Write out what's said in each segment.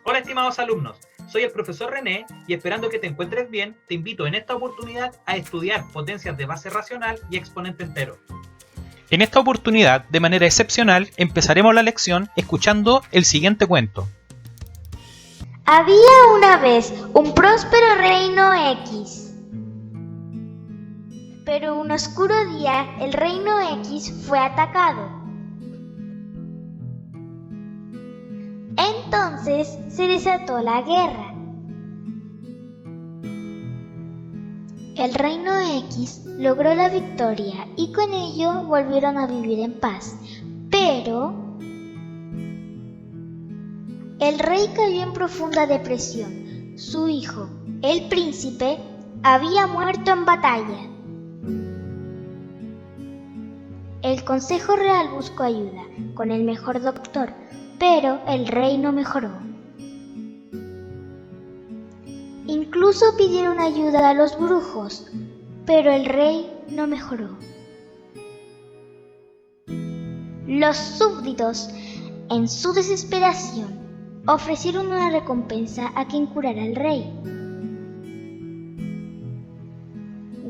Hola estimados alumnos, soy el profesor René y esperando que te encuentres bien, te invito en esta oportunidad a estudiar potencias de base racional y exponente entero. En esta oportunidad, de manera excepcional, empezaremos la lección escuchando el siguiente cuento. Había una vez un próspero reino X. Pero un oscuro día el reino X fue atacado. Entonces se desató la guerra. El reino X logró la victoria y con ello volvieron a vivir en paz. Pero el rey cayó en profunda depresión. Su hijo, el príncipe, había muerto en batalla. El Consejo Real buscó ayuda con el mejor doctor, pero el rey no mejoró. Incluso pidieron ayuda a los brujos, pero el rey no mejoró. Los súbditos, en su desesperación, ofrecieron una recompensa a quien curara al rey.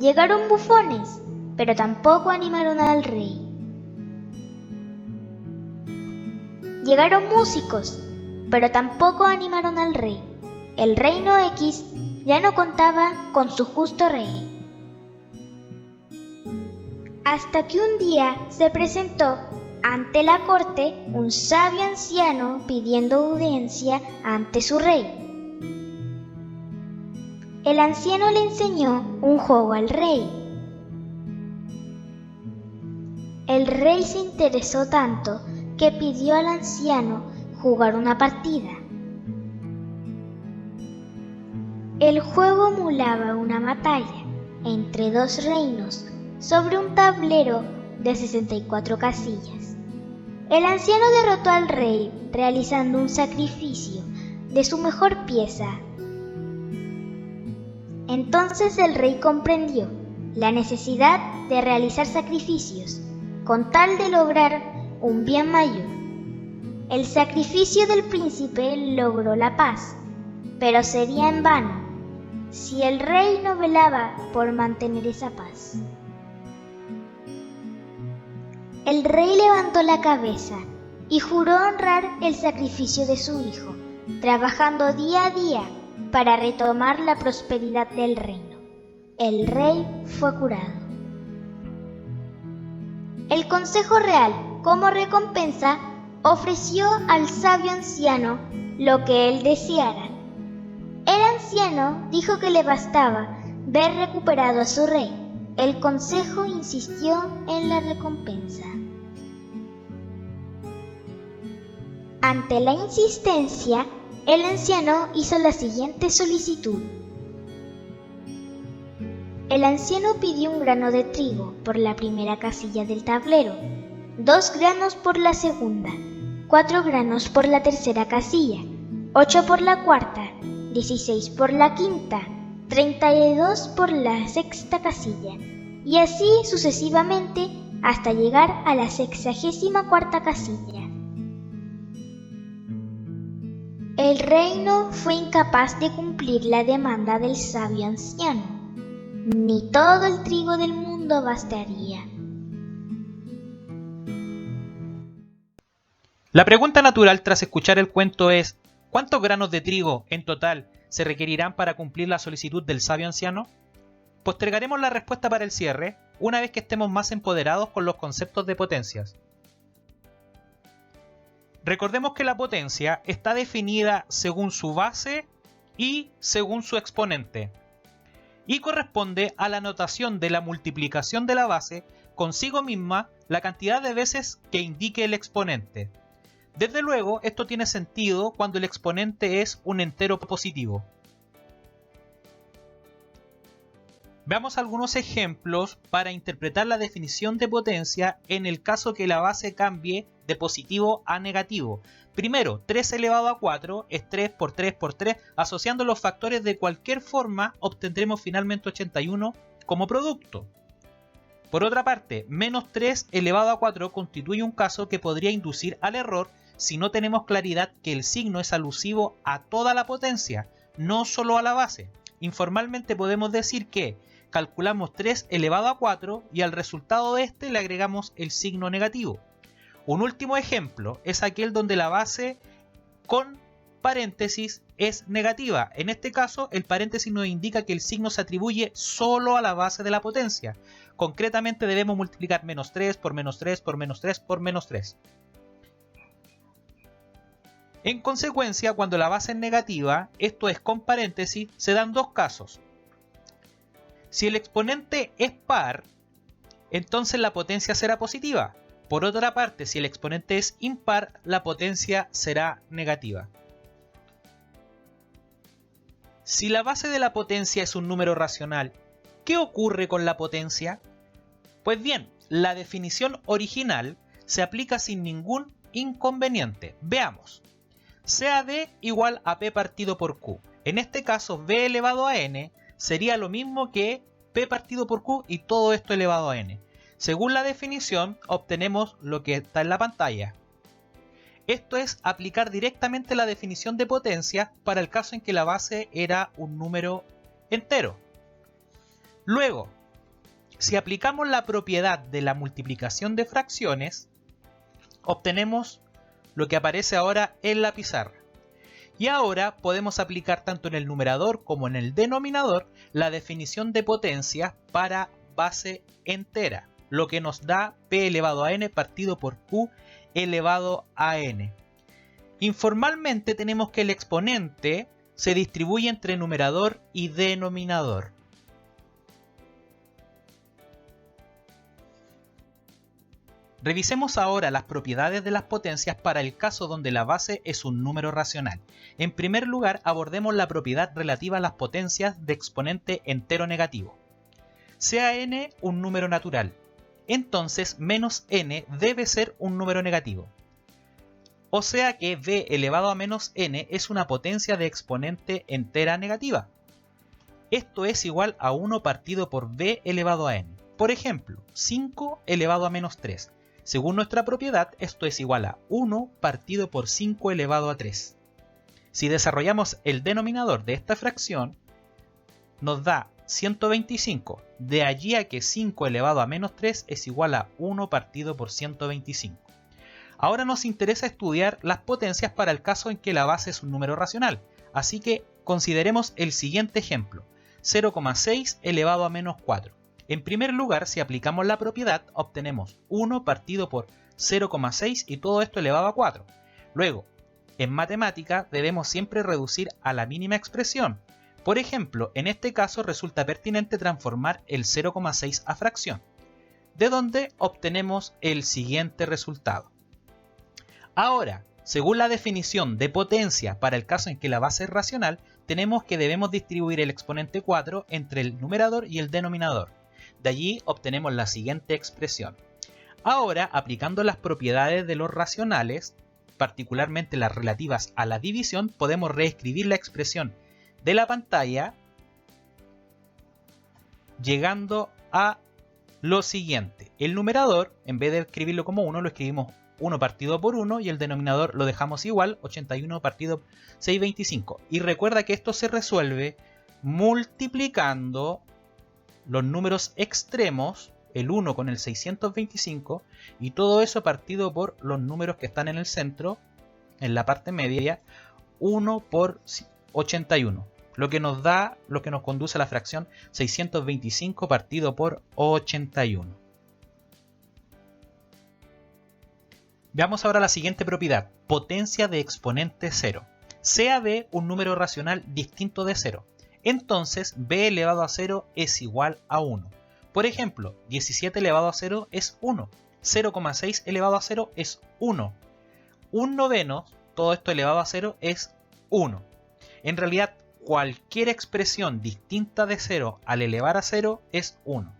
Llegaron bufones, pero tampoco animaron al rey. Llegaron músicos, pero tampoco animaron al rey. El reino X ya no contaba con su justo rey. Hasta que un día se presentó ante la corte un sabio anciano pidiendo audiencia ante su rey. El anciano le enseñó un juego al rey. El rey se interesó tanto que pidió al anciano jugar una partida. El juego emulaba una batalla entre dos reinos sobre un tablero de 64 casillas. El anciano derrotó al rey realizando un sacrificio de su mejor pieza. Entonces el rey comprendió la necesidad de realizar sacrificios con tal de lograr un bien mayor. El sacrificio del príncipe logró la paz, pero sería en vano si el rey no velaba por mantener esa paz. El rey levantó la cabeza y juró honrar el sacrificio de su hijo, trabajando día a día para retomar la prosperidad del reino. El rey fue curado. El Consejo Real, como recompensa, ofreció al sabio anciano lo que él deseara. El anciano dijo que le bastaba ver recuperado a su rey. El consejo insistió en la recompensa. Ante la insistencia, el anciano hizo la siguiente solicitud. El anciano pidió un grano de trigo por la primera casilla del tablero, 2 granos por la segunda, 4 granos por la tercera casilla, 8 por la cuarta, 16 por la quinta, 32 por la sexta casilla, y así sucesivamente hasta llegar a la 64ª casilla. El reino fue incapaz de cumplir la demanda del sabio anciano. Ni todo el trigo del mundo bastaría. La pregunta natural tras escuchar el cuento es: ¿cuántos granos de trigo en total se requerirán para cumplir la solicitud del sabio anciano? Postergaremos la respuesta para el cierre, una vez que estemos más empoderados con los conceptos de potencias. Recordemos que la potencia está definida según su base y según su exponente, y corresponde a la notación de la multiplicación de la base consigo misma la cantidad de veces que indique el exponente. Desde luego, esto tiene sentido cuando el exponente es un entero positivo. Veamos algunos ejemplos para interpretar la definición de potencia en el caso que la base cambie de positivo a negativo. Primero, 3 elevado a 4 es 3 por 3 por 3. Asociando los factores de cualquier forma, obtendremos finalmente 81 como producto. Por otra parte, menos 3 elevado a 4 constituye un caso que podría inducir al error si no tenemos claridad que el signo es alusivo a toda la potencia, no solo a la base. Informalmente podemos decir que calculamos 3 elevado a 4 y al resultado de este le agregamos el signo negativo. Un último ejemplo es aquel donde la base con paréntesis es negativa. En este caso, el paréntesis nos indica que el signo se atribuye solo a la base de la potencia. Concretamente debemos multiplicar menos 3 por menos 3 por menos 3 por menos 3. En consecuencia, cuando la base es negativa, esto es con paréntesis, se dan dos casos. Si el exponente es par, entonces la potencia será positiva. Por otra parte, si el exponente es impar, la potencia será negativa. Si la base de la potencia es un número racional, ¿qué ocurre con la potencia? Pues bien, la definición original se aplica sin ningún inconveniente. Veamos. Sea d igual a p partido por q. En este caso, b elevado a n sería lo mismo que p partido por q y todo esto elevado a n. Según la definición, obtenemos lo que está en la pantalla. Esto es aplicar directamente la definición de potencia para el caso en que la base era un número entero. Luego, si aplicamos la propiedad de la multiplicación de fracciones, obtenemos lo que aparece ahora en la pizarra. Y ahora podemos aplicar tanto en el numerador como en el denominador la definición de potencia para base entera, lo que nos da p elevado a n partido por q elevado a n. Informalmente tenemos que el exponente se distribuye entre numerador y denominador. Revisemos ahora las propiedades de las potencias para el caso donde la base es un número racional. En primer lugar, abordemos la propiedad relativa a las potencias de exponente entero negativo. Sea n un número natural, entonces menos n debe ser un número negativo. O sea que b elevado a menos n es una potencia de exponente entera negativa. Esto es igual a 1 partido por b elevado a n. Por ejemplo, 5 elevado a menos 3. Según nuestra propiedad, esto es igual a 1 partido por 5 elevado a 3. Si desarrollamos el denominador de esta fracción, nos da 125. De allí a que 5 elevado a menos 3 es igual a 1 partido por 125. Ahora nos interesa estudiar las potencias para el caso en que la base es un número racional. Así que consideremos el siguiente ejemplo. 0,6 elevado a menos 4. En primer lugar, si aplicamos la propiedad, obtenemos 1 partido por 0,6 y todo esto elevado a 4. Luego, en matemática debemos siempre reducir a la mínima expresión. Por ejemplo, en este caso resulta pertinente transformar el 0,6 a fracción, de donde obtenemos el siguiente resultado. Ahora, según la definición de potencia para el caso en que la base es racional, tenemos que debemos distribuir el exponente 4 entre el numerador y el denominador. De allí obtenemos la siguiente expresión. Ahora, aplicando las propiedades de los racionales, particularmente las relativas a la división, podemos reescribir la expresión de la pantalla llegando a lo siguiente. El numerador, en vez de escribirlo como 1, lo escribimos 1 partido por 1 y el denominador lo dejamos igual, 81 partido 625. Y recuerda que esto se resuelve multiplicando los números extremos, el 1 con el 625, y todo eso partido por los números que están en el centro, en la parte media, 1 por 81, lo que nos conduce a la fracción 625 partido por 81. Veamos ahora la siguiente propiedad, potencia de exponente 0. Sea b un número racional distinto de 0. Entonces b elevado a 0 es igual a 1. Por ejemplo, 17 elevado a 0 es 1. 0,6 elevado a 0 es 1. 1 noveno, todo esto elevado a 0 es 1. En realidad, cualquier expresión distinta de 0 al elevar a 0 es 1.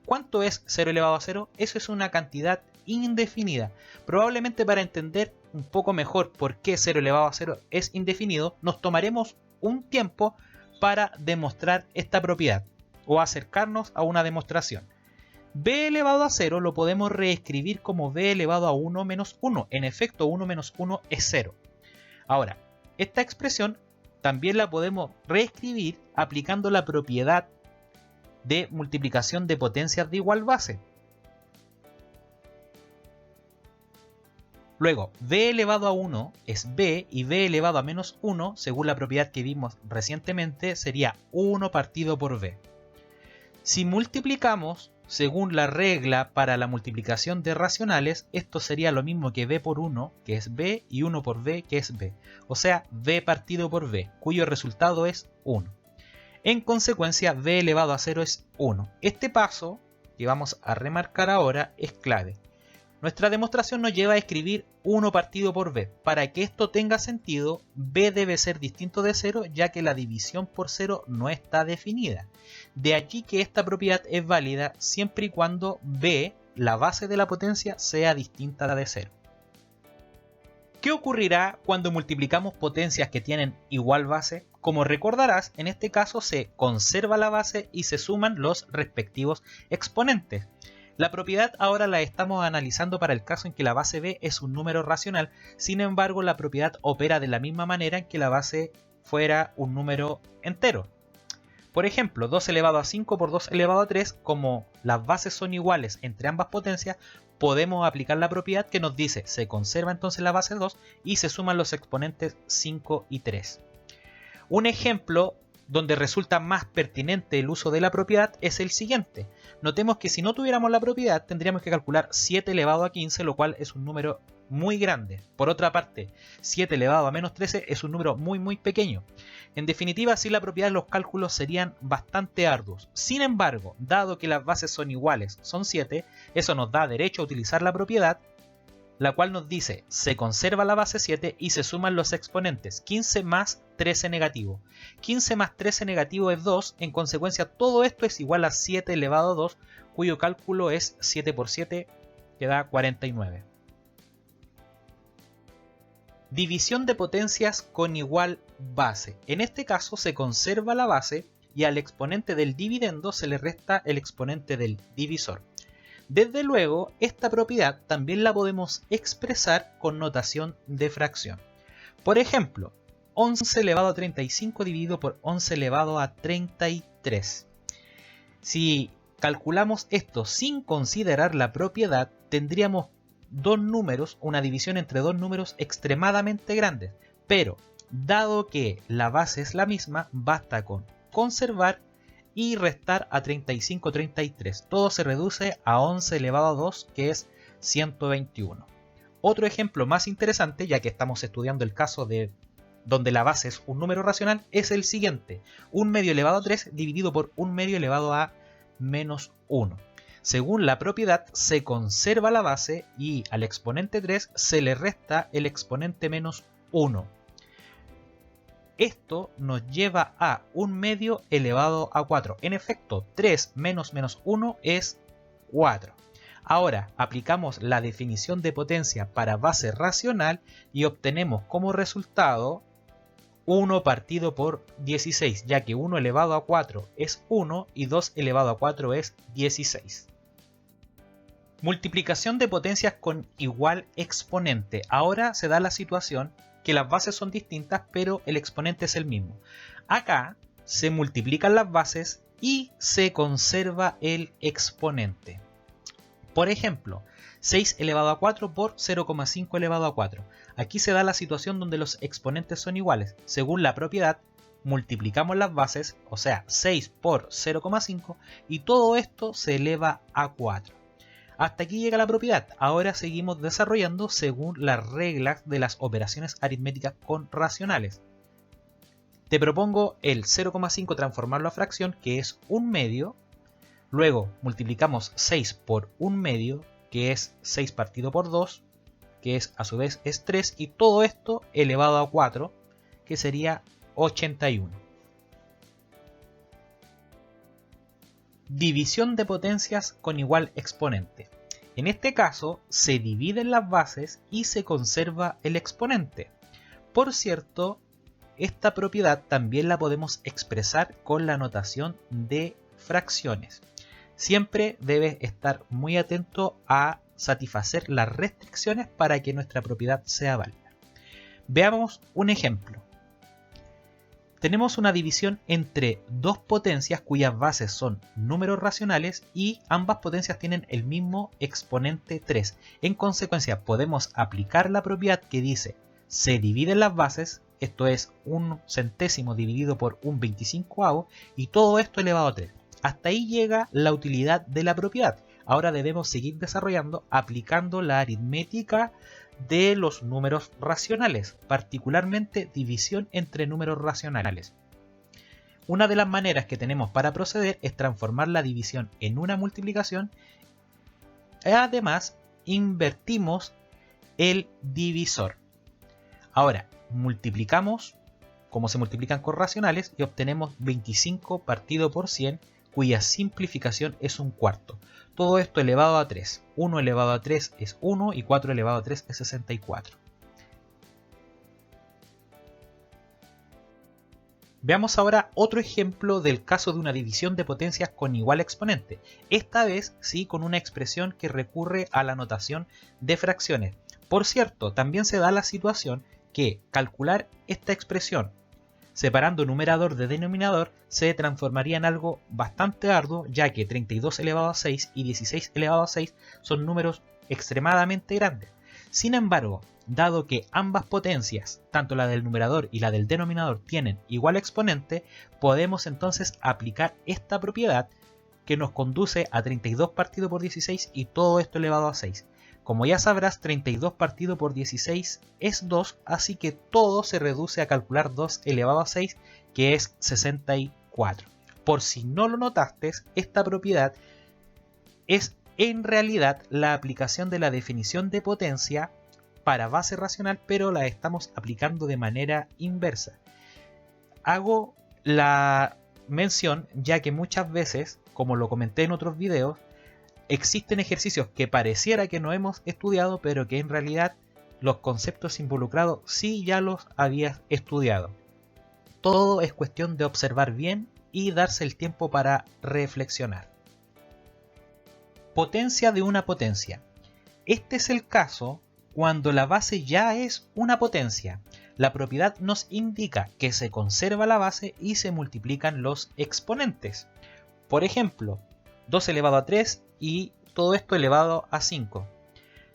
¿Cuánto es 0 elevado a 0? Eso es una cantidad indefinida. Probablemente para entender un poco mejor por qué 0 elevado a 0 es indefinido, nos tomaremos un tiempo para demostrar esta propiedad o acercarnos a una demostración. b elevado a 0 lo podemos reescribir como b elevado a 1 menos 1. En efecto, 1 menos 1 es 0. Ahora, esta expresión también la podemos reescribir aplicando la propiedad de multiplicación de potencias de igual base. Luego, b elevado a 1 es b y b elevado a menos 1, según la propiedad que vimos recientemente, sería 1 partido por b. Si multiplicamos según la regla para la multiplicación de racionales, esto sería lo mismo que b por 1, que es b, y 1 por b, que es b. O sea, b partido por b, cuyo resultado es 1. En consecuencia, b elevado a 0 es 1. Este paso, que vamos a remarcar ahora, es clave. Nuestra demostración nos lleva a escribir 1 partido por b. Para que esto tenga sentido, b debe ser distinto de 0, ya que la división por 0 no está definida. De aquí que esta propiedad es válida siempre y cuando b, la base de la potencia, sea distinta a la de 0. ¿Qué ocurrirá cuando multiplicamos potencias que tienen igual base? Como recordarás, en este caso se conserva la base y se suman los respectivos exponentes. La propiedad ahora la estamos analizando para el caso en que la base b es un número racional, sin embargo la propiedad opera de la misma manera en que la base fuera un número entero. Por ejemplo, 2 elevado a 5 por 2 elevado a 3, como las bases son iguales entre ambas potencias, podemos aplicar la propiedad que nos dice se conserva entonces la base 2 y se suman los exponentes 5 y 3. Un ejemplo donde resulta más pertinente el uso de la propiedad es el siguiente. Notemos que si no tuviéramos la propiedad tendríamos que calcular 7 elevado a 15, lo cual es un número muy grande. Por otra parte, 7 elevado a menos 13 es un número muy pequeño. En definitiva, sin la propiedad los cálculos serían bastante arduos. Sin embargo, dado que las bases son iguales, son 7, eso nos da derecho a utilizar la propiedad, la cual nos dice se conserva la base 7 y se suman los exponentes 15 más 13 negativo. 15 más 13 negativo es 2, en consecuencia todo esto es igual a 7 elevado a 2, cuyo cálculo es 7 por 7, que da 49. División de potencias con igual base. En este caso se conserva la base y al exponente del dividendo se le resta el exponente del divisor. Desde luego, esta propiedad también la podemos expresar con notación de fracción. Por ejemplo, 11 elevado a 35 dividido por 11 elevado a 33. Si calculamos esto sin considerar la propiedad, tendríamos dos números, una división entre dos números extremadamente grandes. Pero, dado que la base es la misma, basta con conservar y restar a 33. Todo se reduce a 11 elevado a 2, que es 121. Otro ejemplo más interesante, ya que estamos estudiando el caso de donde la base es un número racional, es el siguiente. 1 medio elevado a 3 dividido por 1 medio elevado a menos 1. Según la propiedad, se conserva la base y al exponente 3 se le resta el exponente menos 1. Esto nos lleva a 1 medio elevado a 4. En efecto, 3 menos 1 es 4. Ahora aplicamos la definición de potencia para base racional y obtenemos como resultado 1 partido por 16, ya que 1 elevado a 4 es 1 y 2 elevado a 4 es 16. Multiplicación de potencias con igual exponente. Ahora se da la situación que las bases son distintas, pero el exponente es el mismo. Acá se multiplican las bases y se conserva el exponente. Por ejemplo, 6 elevado a 4 por 0,5 elevado a 4. Aquí se da la situación donde los exponentes son iguales. Según la propiedad, multiplicamos las bases, o sea, 6 por 0,5, y todo esto se eleva a 4. Hasta aquí llega la propiedad. Ahora seguimos desarrollando según las reglas de las operaciones aritméticas con racionales. Te propongo el 0,5 transformarlo a fracción, que es 1 medio. Luego multiplicamos 6 por 1 medio, que es 6 partido por 2, que es a su vez es 3, y todo esto elevado a 4, que sería 81. División de potencias con igual exponente. En este caso se dividen las bases y se conserva el exponente. Por cierto, esta propiedad también la podemos expresar con la notación de fracciones. Siempre debes estar muy atento a satisfacer las restricciones para que nuestra propiedad sea válida. Veamos un ejemplo. Tenemos una división entre dos potencias cuyas bases son números racionales y ambas potencias tienen el mismo exponente 3. En consecuencia, podemos aplicar la propiedad que dice se dividen las bases, esto es un centésimo dividido por un 25avo, y todo esto elevado a 3. Hasta ahí llega la utilidad de la propiedad. Ahora debemos seguir desarrollando aplicando la aritmética de los números racionales, particularmente división entre números racionales. Una de las maneras que tenemos para proceder es transformar la división en una multiplicación. Además, invertimos el divisor. Ahora, multiplicamos como se multiplican con racionales y obtenemos 25 partido por 100, cuya simplificación es un cuarto. Todo esto elevado a 3. 1 elevado a 3 es 1 y 4 elevado a 3 es 64. Veamos ahora otro ejemplo del caso de una división de potencias con igual exponente. Esta vez sí con una expresión que recurre a la notación de fracciones. Por cierto, también se da la situación que calcular esta expresión separando numerador de denominador se transformaría en algo bastante arduo, ya que 32 elevado a 6 y 16 elevado a 6 son números extremadamente grandes. Sin embargo, dado que ambas potencias, tanto la del numerador y la del denominador, tienen igual exponente, podemos entonces aplicar esta propiedad que nos conduce a 32 partido por 16 y todo esto elevado a 6. Como ya sabrás, 32 partido por 16 es 2, así que todo se reduce a calcular 2 elevado a 6, que es 64. Por si no lo notaste, esta propiedad es en realidad la aplicación de la definición de potencia para base racional, pero la estamos aplicando de manera inversa. Hago la mención ya que muchas veces, como lo comenté en otros videos, existen ejercicios que pareciera que no hemos estudiado, pero que en realidad los conceptos involucrados sí ya los habías estudiado. Todo es cuestión de observar bien y darse el tiempo para reflexionar. Potencia de una potencia. Este es el caso cuando la base ya es una potencia. La propiedad nos indica que se conserva la base y se multiplican los exponentes. Por ejemplo, 2 elevado a 3 y todo esto elevado a 5.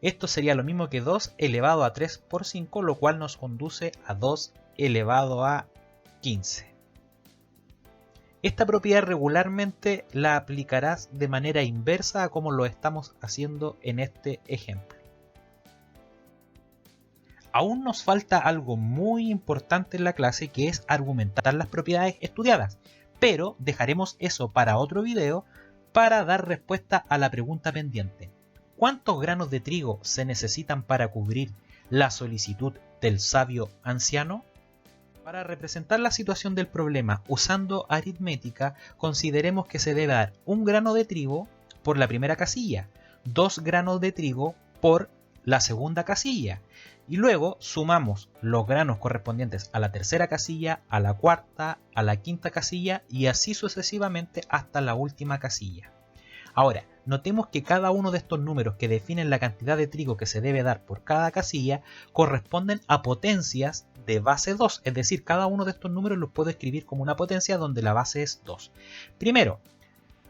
Esto sería lo mismo que 2 elevado a 3 por 5, lo cual nos conduce a 2 elevado a 15. Esta propiedad regularmente la aplicarás de manera inversa a como lo estamos haciendo en este ejemplo. Aún nos falta algo muy importante en la clase, que es argumentar las propiedades estudiadas, pero dejaremos eso para otro video para dar respuesta a la pregunta pendiente. ¿Cuántos granos de trigo se necesitan para cubrir la solicitud del sabio anciano? Para representar la situación del problema usando aritmética, consideremos que se debe dar 1 grano de trigo por la primera casilla, 2 granos de trigo por la segunda casilla, y luego sumamos los granos correspondientes a la tercera casilla, a la cuarta, a la quinta casilla y así sucesivamente hasta la última casilla. Ahora, notemos que cada uno de estos números que definen la cantidad de trigo que se debe dar por cada casilla corresponden a potencias de base 2, es decir, cada uno de estos números los puedo escribir como una potencia donde la base es 2. Primero,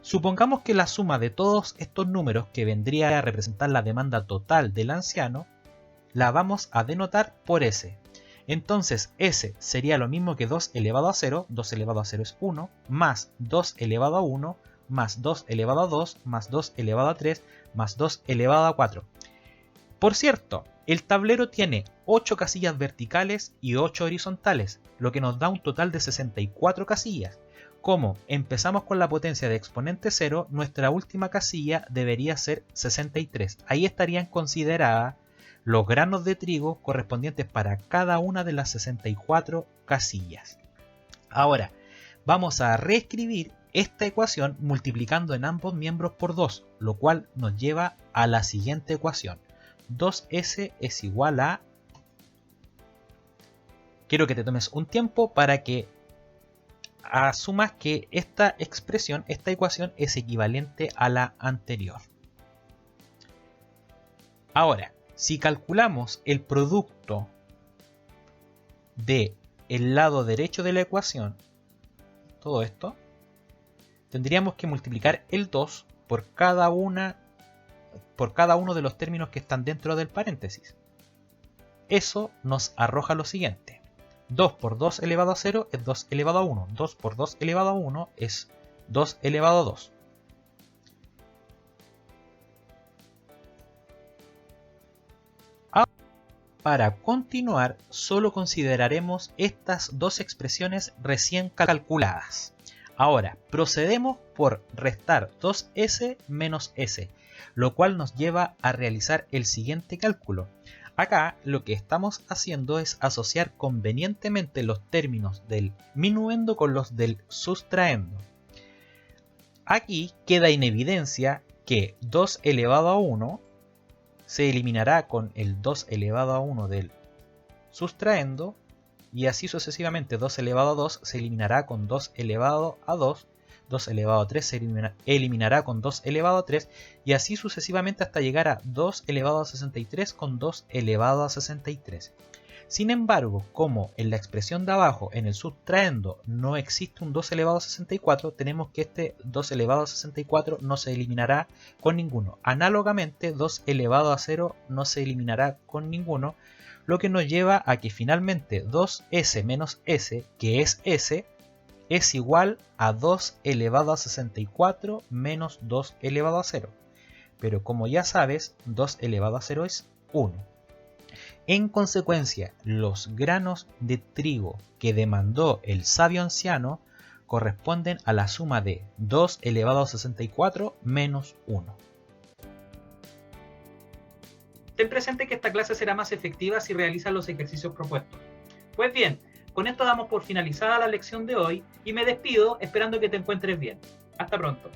supongamos que la suma de todos estos números, que vendría a representar la demanda total del anciano, la vamos a denotar por S. Entonces S sería lo mismo que 2 elevado a 0, 2 elevado a 0 es 1, más 2 elevado a 1, más 2 elevado a 2, más 2 elevado a 3, más 2 elevado a 4. Por cierto, el tablero tiene 8 casillas verticales y 8 horizontales, lo que nos da un total de 64 casillas. Como empezamos con la potencia de exponente 0, nuestra última casilla debería ser 63. Ahí estarían consideradas los granos de trigo correspondientes para cada una de las 64 casillas. Ahora, vamos a reescribir esta ecuación multiplicando en ambos miembros por 2, lo cual nos lleva a la siguiente ecuación. 2S es igual a... Quiero que te tomes un tiempo para que asumas que esta expresión, esta ecuación es equivalente a la anterior. Ahora, si calculamos el producto del lado derecho de la ecuación, todo esto, tendríamos que multiplicar el 2 por cada uno de los términos que están dentro del paréntesis. Eso nos arroja lo siguiente. 2 por 2 elevado a 0 es 2 elevado a 1. 2 por 2 elevado a 1 es 2 elevado a 2. Ahora, para continuar, solo consideraremos estas dos expresiones recién calculadas. Ahora, procedemos por restar 2s menos s, lo cual nos lleva a realizar el siguiente cálculo. Acá lo que estamos haciendo es asociar convenientemente los términos del minuendo con los del sustraendo. Aquí queda en evidencia que 2 elevado a 1 se eliminará con el 2 elevado a 1 del sustraendo, y así sucesivamente 2 elevado a 2 se eliminará con 2 elevado a 2, 2 elevado a 3 se eliminará con 2 elevado a 3, y así sucesivamente hasta llegar a 2 elevado a 63 con 2 elevado a 63. Sin embargo, como en la expresión de abajo, en el sustraendo, no existe un 2 elevado a 64, tenemos que este 2 elevado a 64 no se eliminará con ninguno. Análogamente, 2 elevado a 0 no se eliminará con ninguno, lo que nos lleva a que finalmente 2s menos s, que es s, es igual a 2 elevado a 64 menos 2 elevado a 0. Pero como ya sabes, 2 elevado a 0 es 1. En consecuencia, los granos de trigo que demandó el sabio anciano corresponden a la suma de 2 elevado a 64 menos 1. Ten presente que esta clase será más efectiva si realizas los ejercicios propuestos. Pues bien, con esto damos por finalizada la lección de hoy y me despido esperando que te encuentres bien. Hasta pronto.